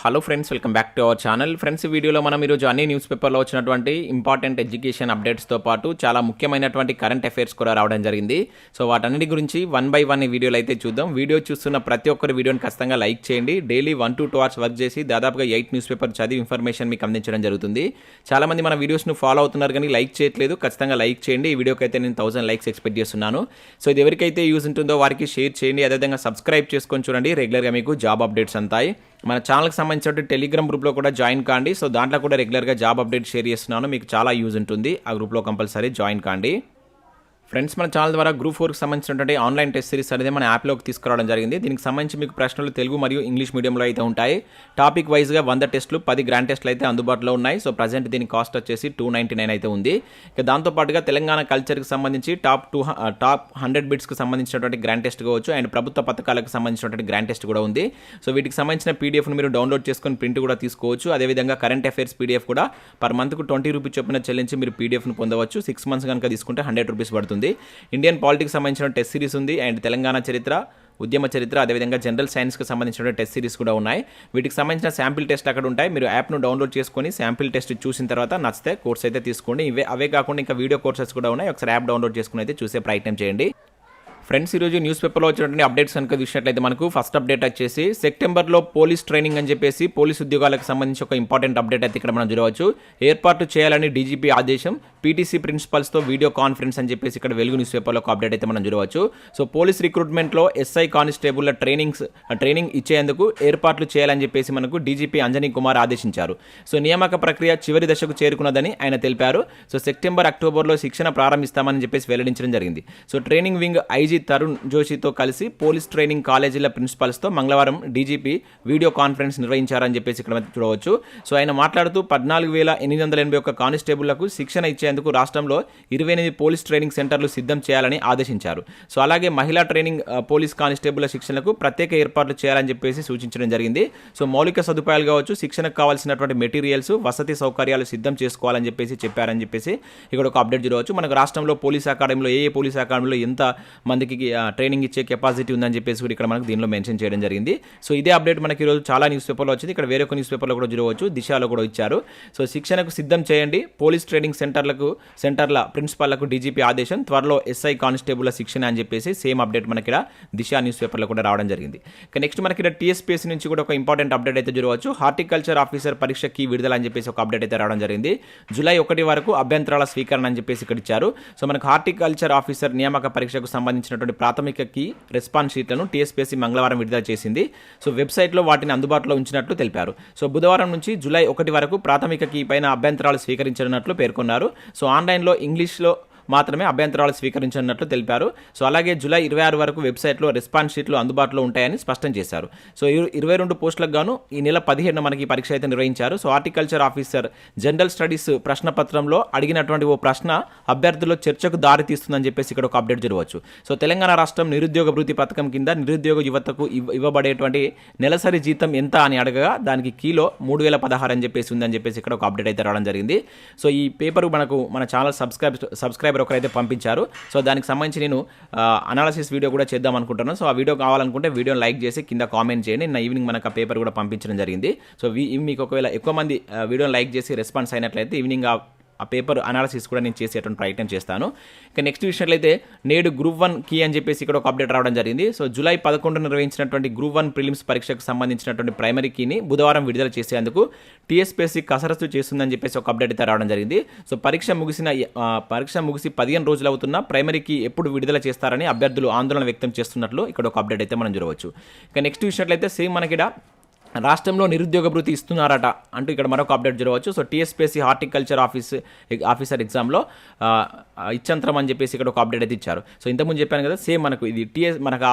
Hello friends, welcome back to our channel. Friends, ఈ వీడియోలో మనం ఈరోజు అన్ని న్యూస్ పేపర్లో వచ్చినటువంటి ఇంపార్టెంట్ ఎడ్యుకేషన్ అప్డేట్స్తో పాటు చాలా ముఖ్యమైనటువంటి కరెంట్ అఫైర్స్ కూడా రావడం జరిగింది. సో వాటన్నిటి గురించి వన్ బై వన్ ఈ వీడియోలో అయితే చూద్దాం. వీడియో చూస్తున్న ప్రతి ఒక్కరి వీడియోని ఖచ్చితంగా లైక్ చేయండి. డైలీ 1 to 2 hours వర్క్ చేసి దాదాపుగా 8 న్యూస్ పేపర్ చదివి ఇన్ఫర్మేషన్ మీకు అందించడం జరుగుతుంది. చాలామంది మన వీడియోస్ను ఫాలో అవుతున్నారు కానీ లైక్ చేయట్లేదు. ఖచ్చితంగా లైక్ చేయండి. ఈ వీడియోకి అయితే నేను 1000 లైక్స్ ఎక్స్పెక్ట్ చేస్తున్నాను. సో ఇది ఎవరికైతే యూజ్ ఉంటుందో వారికి షేర్ చేయండి. అదేవిధంగా సబ్స్క్రైబ్ చేసుకొని చూడండి. రెగ్యులర్గా మీకు జాబ్ అప్డేట్స్ అంతాయి. మన ఛానల్కి సంబంధించిన టెలిగ్రామ్ గ్రూప్లో కూడా జాయిన్ కాండి. సో దాంట్లో కూడా రెగ్యులర్గా జాబ్ అప్డేట్ షేర్ చేస్తున్నాను. మీకు చాలా యూజ్ ఉంటుంది. ఆ గ్రూప్లో కంపల్సరీ జాయిన్ కాండి. ఫ్రెండ్స్, మన ఛానల్ ద్వారా గ్రూప్ 4కి సంబంధించినటువంటి ఆన్లైన్ టెస్ట్ సిరీస్ అనేది మన యాప్లోకి తీసుకురావడం జరిగింది. దీనికి సంబంధించి మీకు ప్రశ్నలు తెలుగు మరియు ఇంగ్లీష్ మీడియంలో అయితే ఉంటాయి. టాపిక్ వైజ్గా 100 టెస్టులు, 10 గ్రాండ్ టెస్టులు అయితే అందుబాటులో ఉన్నాయి. సో ప్రజెంట్ దీని కాస్ట్ వచ్చేసి 299 అయితే ఉంది. ఇక దాంతోపాటుగా తెలంగాణ కల్చర్కి సంబంధించి టాప్ 100 బిట్స్కి సంబంధించినటువంటి గ్రాండ్ టెస్ట్ కావచ్చు అండ్ ప్రభుత్వ పథకాలకు సంబంధించినటువంటి గ్రాండ్ టెస్ట్ కూడా ఉంది. సో వీటికి సంబంధించిన పీడిఎఫ్ను మీరు డౌన్లోడ్ చేసుకొని ప్రింట్ కూడా తీసుకోవచ్చు. అదేవిధంగా కరెంట్ అఫైర్స్ పీడిఎఫ్ కూడా పర్ మంత్కు 20 రూపీస్ చొప్పున చెల్లించి మీరు పీడిఎఫ్ను పొందవచ్చు. 6 months కనుక తీసుకుంటే 100 రూపీస్ పడుతుంది. ఇండియన్ పాలిటిక్స్ సంబంధించిన టెస్ట్ సిరీస్ ఉంది అండ్ తెలంగాణ చరిత్ర, ఉద్యమ చరిత్ర, అదేవిధంగా జనరల్ సైన్స్కి సంబంధించిన టెస్ట్ సిరీస్ కూడా ఉన్నాయి. వీటికి సంబంధించిన శాంపిల్ టెస్ట్ అక్కడ ఉంటాయి. మీరు యాప్ను డౌన్లోడ్ చేసుకొని శాంపిల్ టెస్ట్ చూసిన తర్వాత నచ్చితే కోర్స్ అయితే తీసుకోండి. అవే కాకుండా ఇంకా వీడియో కోర్సెస్ కూడా ఉన్నాయి. ఒకసారి యాప్ డౌన్లోడ్ చేసుకుని అయితే చూసే ప్రయత్నం చేయండి. ఫ్రెండ్స్, ఈరోజు న్యూస్ పేపర్లో వచ్చినటువంటి అప్డేట్స్ కనుక చూసినట్లయితే మనకు ఫస్ట్ అప్డేట్ వచ్చేసి సెప్టెంబర్లో పోలీస్ ట్రైనింగ్ అని చెప్పేసి పోలీస్ ఉద్యోగాలకు సంబంధించి ఒక ఇంపార్టెంట్ అప్డేట్ అయితే ఇక్కడ మనం చూడవచ్చు. ఏర్పాటు చేయాలని డీజీపీ ఆదేశం, పీటీసీ ప్రిన్సిపల్స్తో వీడియో కాన్ఫరెన్స్ అని చెప్పేసి ఇక్కడ వెలుగు న్యూస్ పేపర్లో ఒక అప్డేట్ అయితే మనం చూడవచ్చు. సో పోలీస్ రిక్రూట్మెంట్లో ఎస్ఐ కానిస్టేబుల్ల ట్రైనింగ్ ఇచ్చేందుకు ఏర్పాట్లు చేయాలని చెప్పేసి మనకు డీజీపీ అంజనీ కుమార్ ఆదేశించారు. సో నియామక ప్రక్రియ చివరి దశకు చేరుకున్నదని ఆయన తెలిపారు. సో సెప్టెంబర్, అక్టోబర్లో శిక్షణ ప్రారంభిస్తామని చెప్పేసి వెల్లడించడం జరిగింది. So training wing IG Tarun జోషితో కలిసి పోలీస్ ట్రైనింగ్ కాలేజీల ప్రిన్సిపల్స్తో మంగళవారం డీజీపీ వీడియో కాన్ఫరెన్స్ నిర్వహించారని చెప్పేసి ఇక్కడ చూడవచ్చు. సో ఆయన మాట్లాడుతూ 14,881 కానిస్టేబుళ్లకు శిక్షణ ఇచ్చేందుకు రాష్ట్రంలో 28 పోలీస్ ట్రైనింగ్ సెంటర్లు సిద్ధం చేయాలని ఆదేశించారు. సో అలాగే మహిళా ట్రైనింగ్ పోలీస్ కానిస్టేబుల్ శిక్షణకు ప్రత్యేక ఏర్పాట్లు చేయాలని చెప్పేసి సూచించడం జరిగింది. సో మౌలిక సదుపాయాలు కావచ్చు, శిక్షణకు కావాల్సినటువంటి మెటీరియల్స్, వసతి సౌకర్యాలు సిద్ధం చేసుకోవాలని చెప్పేసి చెప్పారని చెప్పేసి ఇక్కడ ఒక అప్డేట్ చూడవచ్చు. మనకు రాష్ట్రంలో పోలీస్ అకాడమీలో ఏ పోలీస్ అకాడమీలో ఎంత మందికి ట్రైనింగ్ ఇచ్చే కెపాసిటీ ఉందని చెప్పేసి కూడా ఇక్కడ మనకు దీనిలో మెన్షన్ చేయడం జరిగింది. సో ఇదే అప్డేట్ మనకి ఈరోజు చాలా న్యూస్ పేపర్లో వచ్చింది. ఇక్కడ వేరే ఒక న్యూస్ పేపర్లో కూడా చూడవచ్చు, దిశలో కూడా ఇచ్చారు. సో శిక్షణకు సిద్ధం చేయండి, పోలీస్ ట్రైనింగ్ సెంటర్ల ప్రిన్సిపాల్లకు డీజీపీ ఆదేశం, త్వరలో ఎస్ఐ కానిస్టేబుల్ శిక్షణ అని చెప్పేసి సేమ్ అప్డేట్ మనకి ఇక్కడ దిశ న్యూస్ పేపర్లో కూడా రావడం జరిగింది. నెక్స్ట్ మనకి ఇక్కడ టీఎస్పీసీ నుంచి కూడా ఒక ఇంపార్టెంట్ అప్డేట్ అయితే చూడవచ్చు. హార్టికల్చర్ ఆఫీసర్ పరీక్షకి విడుదల అని చెప్పేసి ఒక అప్డేట్ అయితే రావడం జరిగింది. జూలై 1 వరకు అభ్యంతరాల స్వీకరణ అని చెప్పేసి ఇక్కడ ఇచ్చారు. సో మనకు హార్టికల్చర్ ఆఫీసర్ నియామక పరీక్షకు సంబంధించినటువంటి ప్రాథమిక కీ రెస్పాన్స్ షీట్లను టీఎస్పీసీ మంగళవారం విడుదల చేసింది. సో వెబ్సైట్లో వాటిని అందుబాటులో ఉంచినట్లు తెలిపారు. సో బుధవారం నుంచి జూలై 1 వరకు ప్రాథమిక కీ పైన అభ్యంతరాలు స్వీకరించనున్నట్లు పేర్కొన్నారు. సో ఆన్లైన్లో ఇంగ్లీష్లో మాత్రమే అభ్యంతరాలు స్వీకరించనున్నట్లు తెలిపారు. సో అలాగే జూలై 26 వరకు వెబ్సైట్లో రెస్పాన్స్ షీట్లు అందుబాటులో ఉంటాయని స్పష్టం చేశారు. సో 22 పోస్టులకు గాను ఈ నెల 15 మనకి పరీక్ష అయితే నిర్వహించారు. So horticulture officer general studies ప్రశ్నపత్రంలో అడిగినటువంటి ఓ ప్రశ్న అభ్యర్థుల్లో చర్చకు దారి తీస్తుందని చెప్పేసి ఇక్కడ ఒక అప్డేట్ చూడవచ్చు. సో తెలంగాణ రాష్ట్రం నిరుద్యోగ భృతి పథకం కింద నిరుద్యోగ యువతకు ఇవ్వబడేటువంటి నెలసరి జీతం ఎంత అని అడగగా దానికి కిలో 3,016 అని చెప్పేసి ఉందని చెప్పేసి ఇక్కడ ఒక అప్డేట్ అయితే రావడం జరిగింది. సో ఈ పేపర్ మనకు మన ఛానల్ సబ్స్క్రైబర్ ఒకరైతే పంపించారు. సో దానికి సంబంధించి నేను అనాలిసిస్ వీడియో కూడా చేద్దాం అనుకుంటున్నాను. సో ఆ వీడియో కావాలనుకుంటే వీడియోని లైక్ చేసి కింద కామెంట్ చేయండి. నిన్న ఈవినింగ్ మనకు ఆ పేపర్ కూడా పంపించడం జరిగింది. సో మీకు ఒకవేళ ఎక్కువ మంది వీడియోని లైక్ చేసి రెస్పాన్స్ అయినట్లయితే ఈవినింగ్ ఆ పేపర్ అనాలిసిస్ కూడా నేను చేసేటువంటి ప్రయత్నం చేస్తాను. ఇక నెక్స్ట్ విషయంలో నేడు గ్రూప్ 1 కీ అని చెప్పేసి ఇక్కడ ఒక అప్డేట్ రావడం జరిగింది. సో జూలై 11 నిర్వహించినటువంటి గ్రూప్ 1 ప్రిలిమ్స్ పరీక్షకు సంబంధించినటువంటి ప్రైమరీ కీని బుధవారం విడుదల చేసేందుకు టీఎస్పీసీ కసరత్తు చేస్తుందని చెప్పేసి ఒక అప్డేట్ అయితే రావడం జరిగింది. సో పరీక్ష ముగిసి 15 రోజులు అవుతున్న ప్రైమరీ కీ ఎప్పుడు విడుదల చేస్తారని అభ్యర్థులు ఆందోళన వ్యక్తం చేస్తున్నట్లు ఇక్కడ ఒక అప్డేట్ అయితే మనం చూడవచ్చు. ఇక నెక్స్ట్ విషయంలో సేమ్ మనకి రాష్ట్రంలో నిరుద్యోగ భృతి ఇస్తున్నారట అంటూ ఇక్కడ మరొక అప్డేట్ చూడవచ్చు. సో టీఎస్పీసీ హార్టికల్చర్ ఆఫీసర్ ఎగ్జామ్లో ఇచ్చంతరం అని చెప్పేసి ఇక్కడ ఒక అప్డేట్ అయితే ఇచ్చారు. సో ఇంతకుముందు చెప్పాను కదా, సేమ్ మనకు ఇది మనకు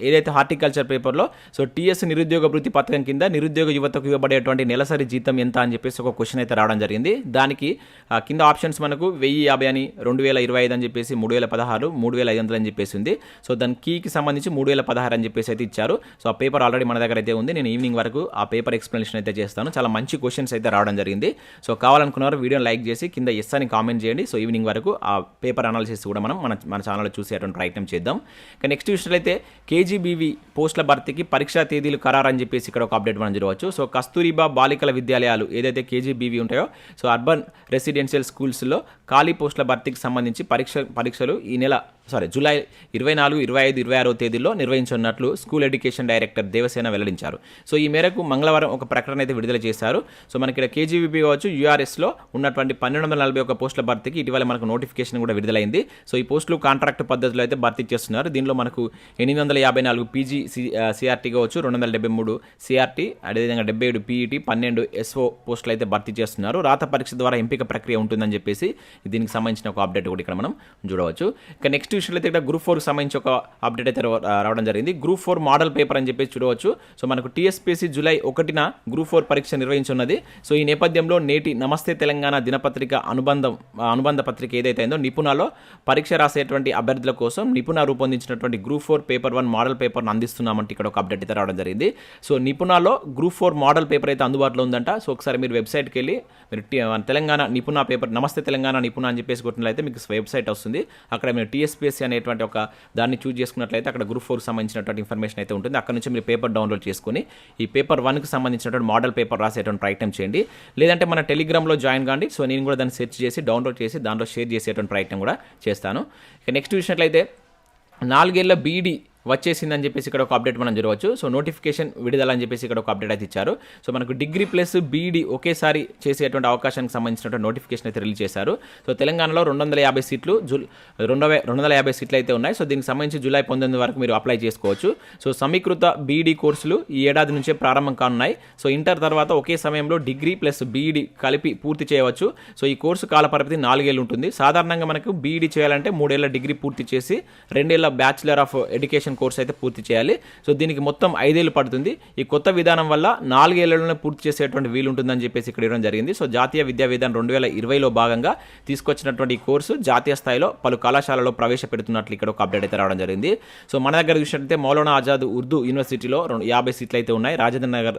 ఏదైతే హార్టికల్చర్ పేపర్లో సో టీఎస్ నిరుద్యోగ భృతి పథకం కింద నిరుద్యోగ యువతకు ఇవ్వబడేటువంటి నెలసరి జీతం ఎంత అని చెప్పేసి ఒక క్వశ్చన్ అయితే రావడం జరిగింది. దానికి కింద ఆప్షన్స్ మనకు 1,050 అని, 2,025 అని చెప్పేసి, 3,016, 3,500 అని చెప్పేసి ఉంది. సో దాని కీకి సంబంధించి 3,016 అని చెప్పేసి అయితే ఇచ్చారు. సో ఆ పేపర్ ఆల్రెడీ మన దగ్గర అయితే ఉంది. నేను ఈవినింగ్ వరకు ఆ పేపర్ ఎక్స్ప్లెనేషన్ అయితే చేస్తాను. చాలా మంచి క్వశ్చన్స్ అయితే రావడం జరిగింది. సో కావాలనుకున్నారు వీడియోని లైక్ చేసి కింద ఎస్ అని కామెంట్ చేయండి. సో ఈవినింగ్ వరకు ఆ పేపర్ అనాలిసిస్ కూడా మన ఛానల్లో చూసేటువంటి ప్రయత్నం చేద్దాం. ఇక నెక్స్ట్ చూసినట్లయితే కేజీబీవీ పోస్టుల భర్తీకి పరీక్షా తేదీలు ఖరారు అని చెప్పేసి ఇక్కడ ఒక అప్డేట్ మనం చూడవచ్చు. సో కస్తూరిబా బాలికల విద్యాలయాలు ఏదైతే కేజీబీవీ ఉంటాయో, సో అర్బన్ రెసిడెన్షియల్ స్కూల్స్లో ఖాళీ పోస్టుల భర్తీకి సంబంధించి పరీక్షలు ఈ నెల జూలై 24, 25, 26 తేదీల్లో నిర్వహించనున్నట్లు స్కూల్ ఎడ్యుకేషన్ డైరెక్టర్ దేవసేన వెల్లడించారు. సో ఈ మేరకు మంగళవారం ఒక ప్రకటన అయితే విడుదల చేశారు. సో మనకి ఇక్కడ కేజీబీపీ కావచ్చు యూఆర్ఎస్లో ఉన్నటువంటి 1241 పోస్టుల భర్తీకి ఇటీవల మనకు నోటిఫికేషన్ కూడా విడుదలైంది. సో ఈ పోస్టులు కాంట్రాక్ట్ పద్ధతిలో అయితే భర్తీ చేస్తున్నారు. దీనిలో మనకు 854 పీజీ సిఆర్టీ కావచ్చు, 273 సిఆర్టీ, అదేవిధంగా 77 పీఈటీ, 12 ఎస్ఓ పోస్టులు అయితే భర్తీ చేస్తున్నారు. రాత పరీక్ష ద్వారా ఎంపిక ప్రక్రియ ఉంటుందని చెప్పేసి దీనికి సంబంధించిన ఒక అప్డేట్ కూడా ఇక్కడ మనం చూడవచ్చు. ఇక నెక్స్ట్ విషయంలో అయితే గ్రూప్ 4 సంబంధించి ఒక అప్డేట్ అయితే రావడం జరిగింది. గ్రూప్ 4 మోడల్ పేపర్ అని చెప్పేసి చూడవచ్చు. సో మనకు TSSPC జూలై 1న గ్రూప్ 4 పరీక్ష నిర్వహించున్నది. సో ఈ నేపథ్యంలో నేటి నమస్తే తెలంగాణ దినపత్రిక అనుబంధ పత్రిక ఏదైతే అయిందో నిపుణలో పరీక్ష రాసేటువంటి అభ్యర్థుల కోసం నిపుణ రూపొందించినటువంటి గ్రూప్ 4 పేపర్ 1 మోడల్ పేపర్ను అందిస్తున్నామంటే ఇక్కడ ఒక అప్డేట్ అయితే రావడం జరిగింది. సో నిపుణలో గ్రూప్ 4 మోడల్ పేపర్ అయితే అందుబాటులో ఉందంట. సో ఒకసారి మీరు వెబ్సైట్కి వెళ్ళి మీరు తెలంగాణ నిపుణ పేపర్ నమస్తే తెలంగాణ నిపుణ అని చెప్పేసి కొట్టినట్లయితే మీకు వెబ్సైట్ వస్తుంది. అక్కడ మీరు TSSPC అనేటువంటి ఒక దాన్ని చూజ్ చేసుకున్నట్లయితే అక్కడ గ్రూప్ 4 సంబంధించినటువంటి ఇన్ఫర్మేషన్ అయితే ఉంటుంది. అక్కడ నుంచి మీరు పేపర్ డౌన్లోడ్ చేసుకుని ఈ పేపర్ 1కి సంబంధించినటువంటి మోడల్ పేపర్ రాసేటువంటి ప్రయత్నం చేయండి. లేదంటే మన టెలిగ్రామ్లో జాయిన్ కాండి. సో నేను కూడా దాన్ని సెర్చ్ చేసి డౌన్లోడ్ చేసి దాంట్లో షేర్ చేసేటువంటి ప్రయత్నం కూడా చేస్తాను. ఇక నెక్స్ట్ చూసినట్లయితే 4 ఏళ్ల బీఈడీ వచ్చేసిందని చెప్పేసి ఇక్కడ ఒక అప్డేట్ మనం చూడవచ్చు. సో నోటిఫికేషన్ విడుదల అని చెప్పేసి ఇక్కడ ఒక అప్డేట్ అయితే ఇచ్చారు. సో మనకు డిగ్రీ ప్లస్ బీఈడీ ఒకేసారి చేసేటువంటి అవకాశానికి సంబంధించినటువంటి నోటిఫికేషన్ అయితే రిలీజ్ చేశారు. సో తెలంగాణలో 250 సీట్లు 250 సీట్లు అయితే ఉన్నాయి. సో దీనికి సంబంధించి జూలై 19 వరకు మీరు అప్లై చేసుకోవచ్చు. సో సమీకృత బీఈడీ కోర్సులు ఈ ఏడాది నుంచే ప్రారంభం కానున్నాయి. సో ఇంటర్ తర్వాత ఒకే సమయంలో డిగ్రీ ప్లస్ బీఈడీ కలిపి పూర్తి చేయవచ్చు. సో ఈ కోర్సు కాల పరిమితి 4 ఏళ్ళు ఉంటుంది. సాధారణంగా మనకు బీఈడీ చేయాలంటే 3 ఏళ్ల డిగ్రీ పూర్తి చేసి 2 ఏళ్ల బ్యాచిలర్ ఆఫ్ ఎడ్యుకేషన్ కోర్స్ అయితే పూర్తి చేయాలి. సో దీనికి మొత్తం 5 ఏళ్ళు పడుతుంది. ఈ కొత్త విధానం వల్ల 4 ఏళ్లలోనే పూర్తి చేసేటువంటి వీలు ఉంటుందని చెప్పేసి ఇక్కడ ఇవ్వడం జరిగింది. సో జాతీయ విద్యా విధానం 2020లో భాగంగా తీసుకొచ్చినటువంటి ఈ కోర్సు జాతీయ స్థాయిలో పలు కళాశాలలో ప్రవేశపెడుతున్నట్లు ఇక్కడ ఒక అప్డేట్ అయితే రావడం జరిగింది. సో మన దగ్గర చూసినట్లయితే మౌలానా ఆజాద్ ఉర్దూ యూనివర్సిటీలో 50 సీట్లు అయితే ఉన్నాయి. రాజేంద్ర నగర్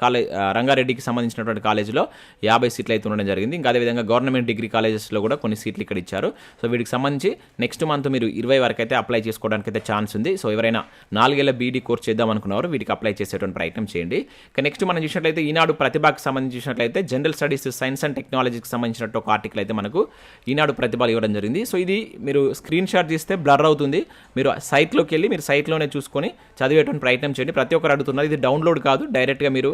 కాలేజ్ రంగారెడ్డికి సంబంధించినటువంటి కాలేజీలో 50 సీట్లు అయితే ఉండడం జరిగింది. ఇంకా అదేవిధంగా గవర్నమెంట్ డిగ్రీ కాలేజెస్లో కూడా కొన్ని సీట్లు ఇక్కడ ఇచ్చారు. సో వీటికి సంబంధించి నెక్స్ట్ మంత్ మీరు 20 వరకు అయితే అప్లై చేసుకోవడానికి అయితే ఛాన్స్ ఉంది. సో ఎవరైనా 4 ఏళ్ల బీఈడీ కోర్స్ చేద్దాం అనుకున్నారు వీటికి అప్లై చేసేటువంటి ప్రయత్నం చేయండి. ఇక నెక్స్ట్ మనం చూసినట్లయితే ఈనాడు ప్రతిభకు సంబంధించి చూసినట్లయితే జనరల్ స్టడీస్ సైన్స్ అండ్ టెక్నాలజీకి సంబంధించినట్టు ఒక ఆర్టికల్ అయితే మనకు ఈనాడు ప్రతిభలు ఇవ్వడం జరిగింది. సో ఇది మీరు స్క్రీన్ షాట్ తీస్తే బ్లర్ అవుతుంది. మీరు సైట్లోకి వెళ్ళి మీరు సైట్లోనే చూసుకొని చదివేటువంటి ప్రయత్నం చేయండి. ప్రతి ఒక్కరు అడుగుతున్నారు, ఇది డౌన్లోడ్ కాదు, డైరెక్ట్గా మీరు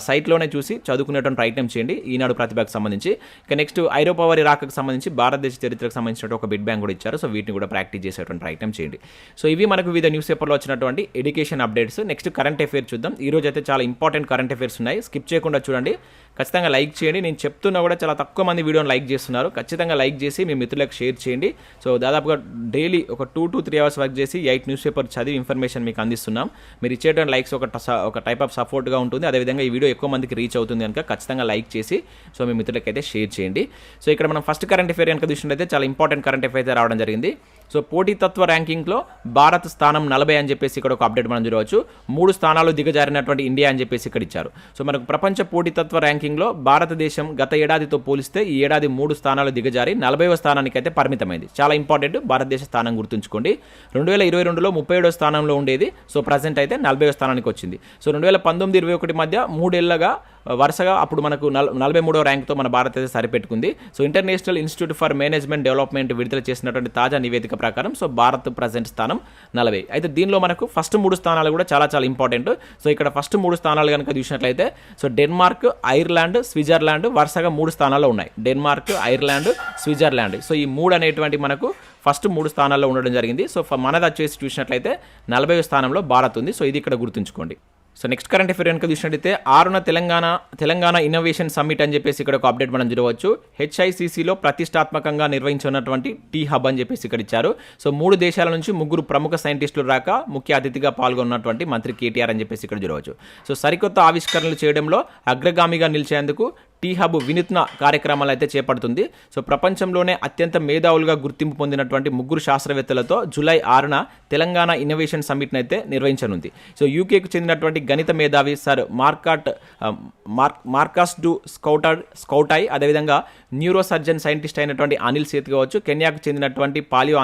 సైట్లోనే చూసి చదువుకునేటువంటి ప్రయత్నం చేయండి ఈనాడు ప్రతిభకు సంబంధించి. ఇక నెక్స్ట్ ఐరోపా వారి రాకకు సంబంధించి భారతదేశ చరిత్రకు సంబంధించినట్టు ఒక బిడ్ బ్యాంక్ కూడా ఇచ్చారు. సో వీటిని కూడా ప్రాక్టీస్ చేసేటువంటి ప్రయత్నం చేయండి. సో ఇవి మనకు వివిధ న్యూస్ పేపర్లో వచ్చినటువంటి education updates. Next current affair చూద్దాం. ఈ రోజు అయితే చాలా ఇంపార్టెంట్ కరెంట్ అఫైర్స్ ఉన్నాయి. స్కిప్ చేయకుండా చూడండి, ఖచ్చితంగా లైక్ చేయండి. నేను చెప్తున్నా కూడా చాలా తక్కువ మంది వీడియోని లైక్ చేస్తున్నారు. ఖచ్చితంగా లైక్ చేసి మీ మిత్రులకు షేర్ చేయండి. సో దాదాపుగా డైలీ ఒక 2 to 3 అవర్స్ వర్క్ చేసి 8 న్యూస్ పేపర్ చదివి ఇన్ఫర్మేషన్ మీకు అందిస్తున్నాం. మీరు ఇచ్చేటువంటి లైక్స్ ఒక టైప్ ఆఫ్ సపోర్ట్గా ఉంటుంది. అదేవిధంగా ఈ వీడియో ఎక్కువ మందికి రీచ్ అవుతుంది కనుక ఖచ్చితంగా లైక్ చేసి సో మీ మిత్రులకైతే షేర్ చేయండి. సో ఇక్కడ మనం ఫస్ట్ కరెంట్ అఫైర్ కనుక చూసినట్లయితే చాలా ఇంపార్టెంట్ కరెంట్ అఫైర్ అయితే రావడం జరిగింది. సో పోటీతత్వ ర్యాంకింగ్లో భారత్ స్థానం 40 అని చెప్పేసి ఇక్కడ ఒక అప్డేట్ మనం చూడవచ్చు. 3 స్థానాలు దిగజారినటువంటి ఇండియా అని చెప్పేసి ఇక్కడ ఇచ్చారు. సో మనకు ప్రపంచ పోటీతత్వ ర్యాంకింగ్లో భారతదేశం గత ఏడాదితో పోలిస్తే ఈ ఏడాది 3 స్థానాలు దిగజారి 40వ స్థానానికి అయితే పరిమితమైంది. చాలా ఇంపార్టెంట్, భారతదేశ స్థానం గుర్తుంచుకోండి. 2022లో 37వ స్థానంలో ఉండేది. సో ప్రజెంట్ అయితే 40వ స్థానానికి వచ్చింది. సో 2019-21 మధ్య 3 ఏళ్లగా వరుసగా అప్పుడు మనకు 43వ ర్యాంక్తో మన భారతదేశం సరిపెట్టుకుంది. So international institute for management development విడుదల చేసినటువంటి తాజా నివేదిక ప్రకారం సో భారత్ ప్రజెంట్ స్థానం 40. అయితే దీనిలో మనకు ఫస్ట్ 3 స్థానాలు కూడా చాలా చాలా ఇంపార్టెంట్. సో ఇక్కడ ఫస్ట్ 3 స్థానాలు కనుక చూసినట్లయితే సో డెన్మార్క్, ఐర్లాండ్, స్విట్జర్లాండ్ వరుసగా 3 స్థానాల్లో ఉన్నాయి. Denmark, Ireland, Switzerland. సో ఈ 3 అనేటువంటి మనకు ఫస్ట్ 3 స్థానాల్లో ఉండడం జరిగింది. సో మనది వచ్చేసి చూసినట్లయితే 40వ స్థానంలో భారత్ ఉంది. సో ఇది ఇక్కడ గుర్తుంచుకోండి. సో నెక్స్ట్ కరెంట్ అఫైర్ కనుక చూసినట్లయితే 6న తెలంగాణ ఇన్నోవేషన్ సమ్మిట్ అని చెప్పేసి ఇక్కడ ఒక అప్డేట్ మనం చూడవచ్చు. HICCలో ప్రతిష్టాత్మకంగా నిర్వహించున్నటువంటి టీ హబ్ అని చెప్పేసి ఇక్కడ ఇచ్చారు. సో 3 దేశాల నుంచి 3 ప్రముఖ సైంటిస్టులు రాక ముఖ్య అతిథిగా పాల్గొన్నటువంటి మంత్రి కేటీఆర్ అని చెప్పేసి ఇక్కడ చూడవచ్చు. సో సరికొత్త ఆవిష్కరణలు చేయడంలో అగ్రగామిగా నిలిచేందుకు టీ హబ్ వినూత్న కార్యక్రమాలు అయితే చేపడుతుంది. సో ప్రపంచంలోనే అత్యంత మేధావులుగా గుర్తింపు పొందినటువంటి 3 శాస్త్రవేత్తలతో జూలై 6న తెలంగాణ ఇన్నోవేషన్ సమ్మిట్ని అయితే నిర్వహించనుంది. సో యూకేకు చెందినటువంటి గణిత మేధావి సర్ మార్కస్ డు స్కౌటాయ్, అదేవిధంగా న్యూరో సర్జన్ సైంటిస్ట్ అయినటువంటి అనిల్ సేత్ కావచ్చు, కెన్యాకు చెందినటువంటి పాలియో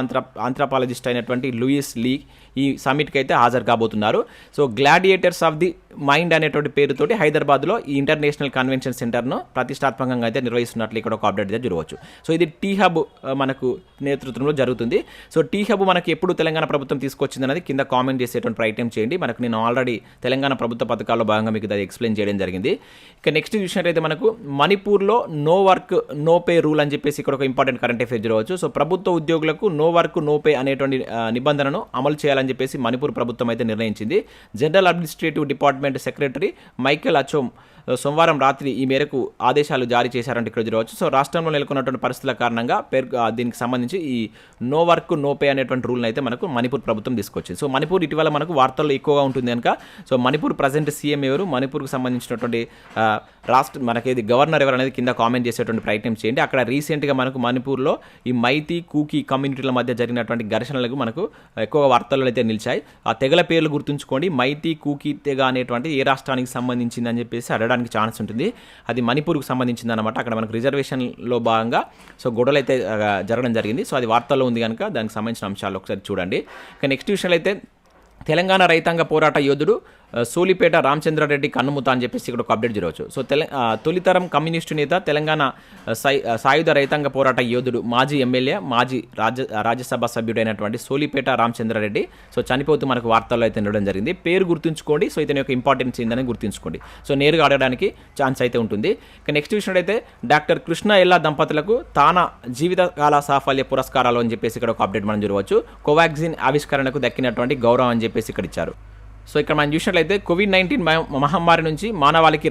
ఆంథ్రపాలజిస్ట్ అయినటువంటి లూయిస్ లీ ఈ సమ్మిట్కి అయితే హాజరు కాబోతున్నారు. So gladiators of the mind అనేటువంటి పేరుతోటి హైదరాబాద్లో ఈ ఇంటర్నేషనల్ కన్వెన్షన్ సెంటర్ను ప్రతిష్టాత్మకంగా అయితే నిర్వహిస్తున్నట్లు ఇక్కడ ఒక అప్డేట్ అయితే చూడవచ్చు. సో ఇది టీ హబ్ మనకు నేతృత్వంలో జరుగుతుంది. సో టీ హబ్ మనకి ఎప్పుడు తెలంగాణ ప్రభుత్వం తీసుకొచ్చింది అనేది కింద కామెంట్ చేసేటువంటి ప్రయత్నం చేయండి. మనకు నేను ఆల్రెడీ తెలంగాణ ప్రభుత్వ పథకాల్లో భాగంగా మీకు అది ఎక్స్ప్లెయిన్ చేయడం జరిగింది. ఇక నెక్స్ట్ చూసినట్టయితే మనకు మణిపూర్లో no work no pay rule అని చెప్పేసి ఇక్కడ ఒక ఇంపార్టెంట్ కరెంట్ అఫేర్ చూడవచ్చు. సో ప్రభుత్వ ఉద్యోగులకు నో వర్క్ నో పే అనేటువంటి నిబంధనను అమలు చేయాలని చెప్పేసి మణిపూర్ ప్రభుత్వం అయితే నిర్ణయించింది. General administrative department secretary Michael Achom సోమవారం రాత్రి ఈ మేరకు ఆదేశాలు జారీ చేశారంటే ఇక్కడ చూడవచ్చు. సో రాష్ట్రంలో నెలకొన్నటువంటి పరిస్థితుల కారణంగా దీనికి సంబంధించి ఈ నో వర్క్ నో పే అనేటువంటి రూల్ని అయితే మనకు మణిపూర్ ప్రభుత్వం తీసుకొచ్చింది. సో మణిపూర్ ఇటీవల మనకు వార్తల్లో ఎక్కువగా ఉంటుంది కనుక సో మణిపూర్ ప్రజెంట్ సీఎం ఎవరు, మణిపూర్కి సంబంధించినటువంటి మనకేది గవర్నర్ ఎవరు అనేది కింద కామెంట్ చేసేటువంటి ప్రయత్నం చేయండి. అక్కడ రీసెంట్గా మనకు మణిపూర్లో ఈ మైతీ కూకీ కమ్యూనిటీల మధ్య జరిగినటువంటి ఘర్షణలకు మనకు ఎక్కువగా వార్తల్లో అయితే నిలిచాయి. ఆ తెగల పేర్లు గుర్తుంచుకోండి. మైతీ కూకీ తెగ అనేటువంటి ఏ రాష్ట్రానికి సంబంధించింది అని చెప్పేసి అడగడానికి ఛాన్స్ ఉంటుంది. అది మణిపూర్కి సంబంధించింది అనమాట. అక్కడ మనకు రిజర్వేషన్లో భాగంగా సో గొడవలు అయితే జరగడం జరిగింది. సో అది వార్తల్లో ఉంది కనుక దానికి సంబంధించిన అంశాలు ఒకసారి చూడండి. ఇక నెక్స్ట్ విషయంలో అయితే తెలంగాణ రైతాంగ పోరాట యోధుడు సోలిపేట రామచంద్రారెడ్డి కన్నుమూత అని చెప్పేసి ఇక్కడ ఒక అప్డేట్ చూడవచ్చు. సో తొలితరం కమ్యూనిస్టు నేత, తెలంగాణ సాయుధ రైతాంగ పోరాట యోధుడు, మాజీ ఎమ్మెల్యే, మాజీ రాజ్యసభ సభ్యుడైనటువంటి సోలిపేట రామచంద్రారెడ్డి సో చనిపోతూ మనకు వార్తల్లో అయితే ఉండడం జరిగింది. పేరు గుర్తుంచుకోండి. సో ఇతని యొక్క ఇంపార్టెన్స్ ఏందని గుర్తుంచుకోండి. సో నేరుగా అడగడానికి ఛాన్స్ అయితే ఉంటుంది. ఇక నెక్స్ట్ చూసినట్టయితే డాక్టర్ కృష్ణ ఎల్లా దంపతులకు తానా జీవితకాల సాఫల్య పురస్కారాలు అని చెప్పేసి ఇక్కడ ఒక అప్డేట్ మనం చూడవచ్చు. కోవాక్సిన్ ఆవిష్కరణకు దక్కినటువంటి గౌరవం అని చెప్పేసి ఇక్కడ ఇచ్చారు. సో ఇక్కడ మనం చూసినట్లయితే కోవిడ్-19 మహమ్మారి నుంచి మానవాళికి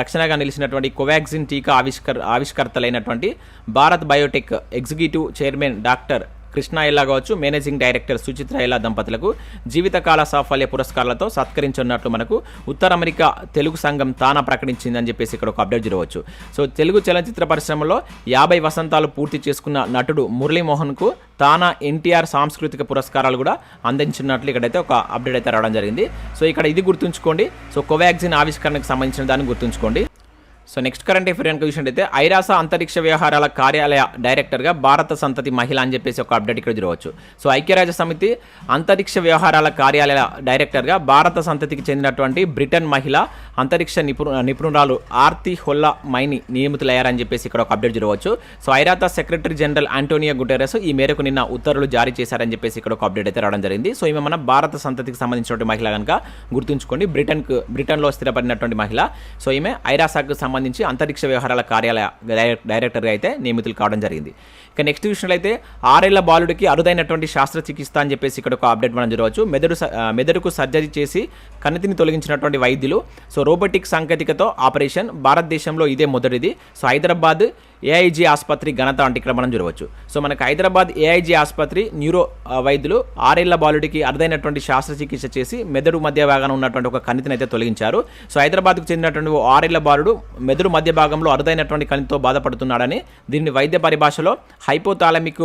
రక్షణగా నిలిచినటువంటి కోవాక్సిన్ టీకా ఆవిష్కర్తలైనటువంటి Bharat Biotech executive chairman doctor Krishna Ella కావచ్చు, మేనేజింగ్ డైరెక్టర్ సుచిత్ర ఎల్లా దంపతులకు జీవితకాల సాఫల్య పురస్కారాలతో సత్కరించున్నట్లు మనకు ఉత్తర అమెరికా తెలుగు సంఘం తానా ప్రకటించిందని చెప్పేసి ఇక్కడ ఒక అప్డేట్ చూడవచ్చు. సో తెలుగు చలనచిత్ర పరిశ్రమలో 50 వసంతాలు పూర్తి చేసుకున్న నటుడు మురళీమోహన్కు తానా ఎన్టీఆర్ సాంస్కృతిక పురస్కారాలు కూడా అందించినట్లు ఇక్కడైతే ఒక అప్డేట్ అయితే రావడం జరిగింది. సో ఇక్కడ ఇది గుర్తుంచుకోండి. సో కోవాక్సిన్ ఆవిష్కరణకు సంబంధించిన దాన్ని గుర్తుంచుకోండి. సో నెక్స్ట్ కరెంట్ అఫేర్ కనుక చూసినట్టయితే ఐరాస అంతరిక్ష వ్యవహారాల కార్యాలయ డైరెక్టర్గా భారత సంతతి మహిళ అని చెప్పేసి ఒక అప్డేట్ ఇక్కడ చూడవచ్చు. సో ఐక్యరాజ్య సమితి అంతరిక్ష వ్యవహారాల కార్యాలయ డైరెక్టర్గా భారత సంతతికి చెందినటువంటి బ్రిటన్ మహిళ అంతరిక్ష నిపుణురాలు ఆర్తి హొల్లా మైని నియమితులయ్యారని చెప్పేసి ఇక్కడ ఒక అప్డేట్ చూడవచ్చు. సో ఐరాస సెక్రటరీ జనరల్ ఆంటోనియో గుటెరస్ ఈ మేరకు నిన్న ఉత్తర్వులు జారీ చేశారని చెప్పేసి ఇక్కడ ఒక అప్డేట్ అయితే రావడం జరిగింది. సో ఈమె మన భారత సంతతికి సంబంధించినటువంటి మహిళ కనుక గుర్తుంచుకోండి. బ్రిటన్లో స్థిరపడినటువంటి మహిళ. సో ఈమె ఐరాసాకు సంబంధించి అంతరిక్ష వ్యవహారాల కార్యాలయ డైరెక్టర్గా అయితే నియమితులు కావడం జరిగింది. ఇక నెక్స్ట్ విషయంలో 6 ఏళ్ల బాలుడికి అరుదైనటువంటి శస్త్రచికిత్స అని చెప్పేసి ఇక్కడ ఒక అప్డేట్ మనం చూడవచ్చు. మెదడుకు సర్జరీ చేసి కణితిని తొలగించినటువంటి వైద్యులు. సో రోబోటిక్ సాంకేతికతో ఆపరేషన్ భారతదేశంలో ఇదే మొదటిది. సో హైదరాబాద్ ఏఐజీ ఆసుపత్రి ఘనత అంటే ఇక్కడ మనం చూడవచ్చు. సో మనకు హైదరాబాద్ ఏఐజీ ఆసుపత్రి న్యూరో వైద్యులు 6 ఏళ్ల బాలుడికి అరుదైనటువంటి శస్త్రచికిత్స చేసి మెదడు మధ్య భాగంలో ఉన్నటువంటి ఒక కణితిని అయితే తొలగించారు. సో హైదరాబాద్కు చెందినటువంటి 6 ఏళ్ల బాలుడు మెదడు మధ్య భాగంలో అరుదైనటువంటి కణితితో బాధపడుతున్నాడని దీన్ని వైద్య పరిభాషలో హైపోథాలమిక్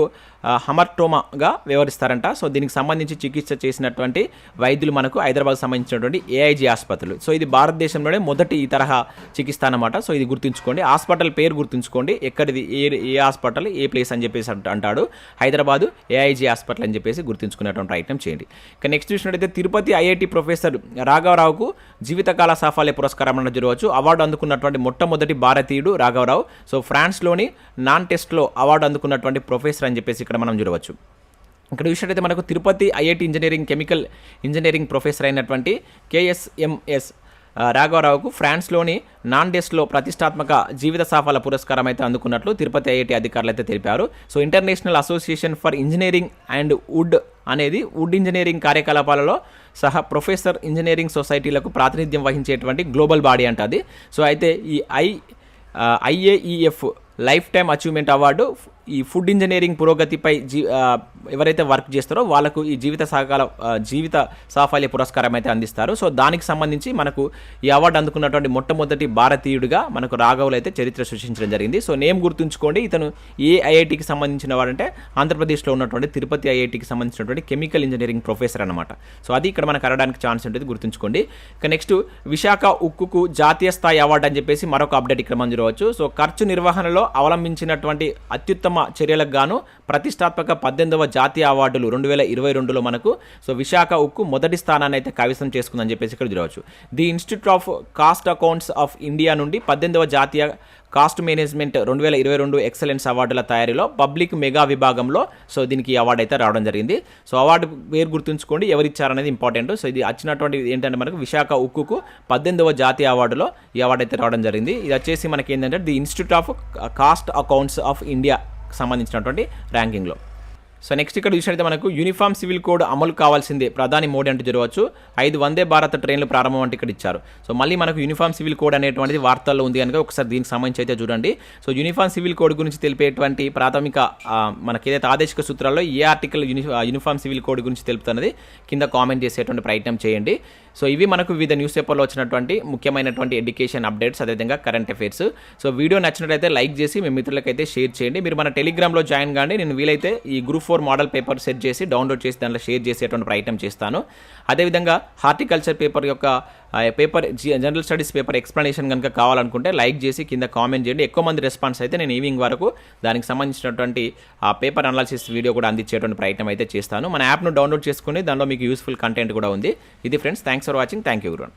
హమర్టోమాగా వ్యవహరిస్తారంట. సో దీనికి సంబంధించి చికిత్స చేసినటువంటి వైద్యులు మనకు హైదరాబాద్ సంబంధించినటువంటి ఏఐజీ ఆసుపత్రులు. సో ఇది భారతదేశంలోనే మొదటి ఈ తరహా చికిత్స అన్నమాట. సో ఇది గుర్తుంచుకోండి. హాస్పిటల్ పేరు గుర్తుంచుకోండి. ఎక్కడిది ఏ హాస్పిటల్ ఏ ప్లేస్ అని చెప్పేసి అంటాడు. హైదరాబాదు ఏఐజీ హాస్పిటల్ అని చెప్పేసి గుర్తుంచుకునేటువంటి ప్రయత్నం చేయండి. ఇక నెక్స్ట్ చూసినట్టయితే తిరుపతి ఐఐటి ప్రొఫెసర్ రాఘవరావుకు జీవితకాల సాఫల్య పురస్కారం అన్న చూడవచ్చు. అవార్డు అందుకున్నటువంటి మొట్టమొదటి భారతీయుడు రాఘవరావు. సో ఫ్రాన్స్లోని నాన్ టెస్ట్లో అవార్డు అందుకున్నటువంటి ప్రొఫెసర్ అని చెప్పేసి ఇక్కడ మనం చూడవచ్చు. ఇక్కడ చూసినట్టయితే మనకు Tirupati IIT chemical engineering professor అయినటువంటి KSMS రాఘవరావుకు ఫ్రాన్స్లోని నాన్డెస్లో ప్రతిష్టాత్మక జీవిత సాఫల్య పురస్కారం అయితే అందుకున్నట్లు తిరుపతి ఐఐటి అధికారులు అయితే తెలిపారు. So international association for engineering and wood అనేది వుడ్ ఇంజనీరింగ్ కార్యకలాపాలలో సహా ప్రొఫెసర్ ఇంజనీరింగ్ సొసైటీలకు ప్రాతినిధ్యం వహించేటువంటి గ్లోబల్ బాడీ అంట అది. సో అయితే ఈ IAEF life time achievement award ఈ ఫుడ్ ఇంజనీరింగ్ పురోగతిపై ఎవరైతే వర్క్ చేస్తారో వాళ్ళకు ఈ జీవిత సాఫల్య పురస్కారం అయితే అందిస్తారు. సో దానికి సంబంధించి మనకు ఈ అవార్డు అందుకున్నటువంటి మొట్టమొదటి భారతీయుడిగా మనకు రాఘవులు అయితే చరిత్ర సృష్టించడం జరిగింది. సో నేమ్ గుర్తుంచుకోండి, ఇతను ఏ ఐఐటికి సంబంధించిన వాడంటే ఆంధ్రప్రదేశ్లో ఉన్నటువంటి తిరుపతి ఐఐటికి సంబంధించినటువంటి కెమికల్ ఇంజనీరింగ్ ప్రొఫెసర్ అనమాట. సో అది ఇక్కడ మనకు అడగడానికి ఛాన్స్ ఉంటుంది, గుర్తుంచుకోండి. ఇక నెక్స్ట్ విశాఖ ఉక్కుకు జాతీయ స్థాయి అవార్డు అని చెప్పేసి మరొక అప్డేట్ ఇక్కడ మనం చూడవచ్చు. సో ఖర్చు నిర్వహణలో అవలంబించినటువంటి అత్యుత్తమ చర్యలకు గాను ప్రతిష్టాత్మక 18వ జాతీయ అవార్డులు 2022లో మనకు సో విశాఖ ఉక్కు మొదటి స్థానాన్ని అయితే కైవసం చేసుకుందని చెప్పేసి ఇక్కడ చూడవచ్చు. The institute of cost accounts of India నుండి 18వ జాతీయ కాస్ట్ మేనేజ్మెంట్ 2022 ఎక్సలెన్స్ అవార్డుల తయారీలో పబ్లిక్ మెగా విభాగంలో సో దీనికి అవార్డు అయితే రావడం జరిగింది. సో అవార్డు పేరు గుర్తుంచుకోండి, ఎవరు ఇచ్చారనేది ఇంపార్టెంట్. సో ఇది వచ్చినటువంటి ఏంటంటే మనకు విశాఖ ఉక్కుకు 18వ జాతీయ అవార్డులో ఈ అవార్డు అయితే రావడం జరిగింది. ఇది వచ్చేసి మనకి ఏంటంటే the institute of cost accounts of India సంబంధించినటువంటి ర్యాంకింగ్లో. సో నెక్స్ట్ ఇక్కడ చూసినట్లయితే మనకు యూనిఫామ్ సివిల్ కోడ్ అమలు కావాల్సిందే ప్రధాని మోడీ అంటూ చూడవచ్చు. 5 వందే భారత్ ట్రైన్లు ప్రారంభం అంటే ఇక్కడ ఇచ్చారు. సో మళ్ళీ మనకు యూనిఫామ్ సివిల్ కోడ్ అనేటువంటిది వార్తల్లో ఉంది కనుక ఒకసారి దీనికి సంబంధించి అయితే చూడండి. సో యూనిఫామ్ సివిల్ కోడ్ గురించి తెలిపేటువంటి ప్రాథమిక మనకి ఏదైతే ఆదేశిక సూత్రాల్లో ఏ ఆర్టికల్ యూనిఫామ్ సివిల్ కోడ్ గురించి తెలుపుతున్నది కింద కామెంట్ చేసేటువంటి ప్రయత్నం చేయండి. సో ఇవి మనకు వివిధ న్యూస్ పేపర్లో వచ్చినటువంటి ముఖ్యమైనటువంటి ఎడ్యుకేషన్ అప్డేట్స్, అదేవిధంగా కరెంట్ అఫైర్స్. సో వీడియో నచ్చినట్లయితే లైక్ చేసి మీ మిత్రులకైతే షేర్ చేయండి. మీరు మన టెలిగ్రామ్లో జాయిన్ కాండి, నేను వీలైతే ఈ గ్రూప్ 4 మోడల్ పేపర్ సెట్ చేసి డౌన్లోడ్ చేసి దాంట్లో షేర్ చేసేటువంటి ప్రయత్నం చేస్తాను. అదేవిధంగా హార్టికల్చర్ పేపర్ యొక్క జనరల్ స్టడీస్ పేపర్ ఎక్స్ప్లెనేషన్ కనుక కావాలనుకుంటే లైక్ చేసి కింద కామెంట్ చేయండి. ఎక్కువ మంది రెస్పాన్స్ అయితే నేను ఈవినింగ్ వరకు దానికి సంబంధించినటువంటి ఆ పేపర్ అనాలిసిస్ వీడియో కూడా అందించేటువంటి ప్రయత్నం అయితే చేస్తాను. మన యాప్ను డౌన్లోడ్ చేసుకుని దానిలో మీకు యూస్ఫుల్ కంటెంట్ కూడా ఉంది. ఇది friends, thanks for watching. Thank you everyone.